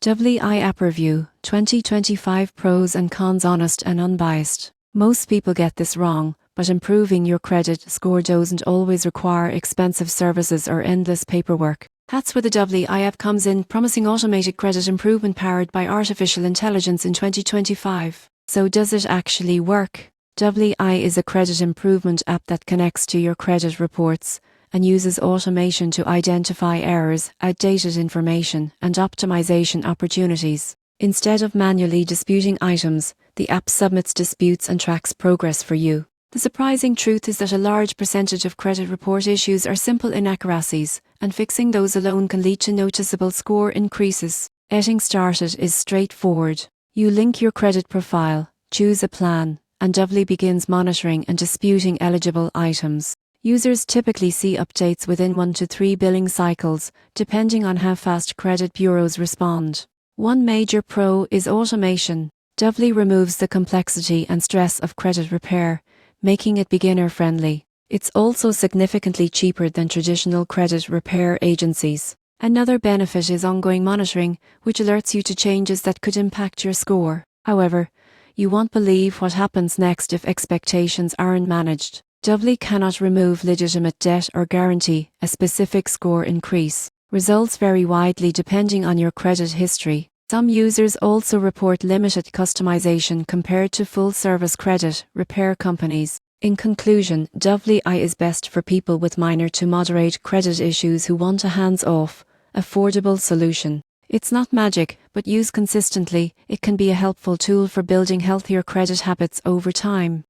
WI App Review 2025 Pros and Cons, honest and unbiased. Most people get this wrong, but improving your credit score doesn't always require expensive services or endless paperwork. That's where the WI app comes in, promising automated credit improvement powered by artificial intelligence in 2025. So does it actually work? WI is a credit improvement app that connects to your credit reports and uses automation to identify errors, outdated information, and optimization opportunities. Instead of manually disputing items, the app submits disputes and tracks progress for you. The surprising truth is that a large percentage of credit report issues are simple inaccuracies, and fixing those alone can lead to noticeable score increases. Getting started is straightforward. You link your credit profile, choose a plan, and WI begins monitoring and disputing eligible items. Users typically see updates within 1 to 3 billing cycles, depending on how fast credit bureaus respond. One major pro is automation. WI removes the complexity and stress of credit repair, making it beginner-friendly. It's also significantly cheaper than traditional credit repair agencies. Another benefit is ongoing monitoring, which alerts you to changes that could impact your score. However, you won't believe what happens next if expectations aren't managed. WI cannot remove legitimate debt or guarantee a specific score increase. Results vary widely depending on your credit history. Some users also report limited customization compared to full-service credit repair companies. In conclusion, WI is best for people with minor to moderate credit issues who want a hands-off, affordable solution. It's not magic, but used consistently, it can be a helpful tool for building healthier credit habits over time.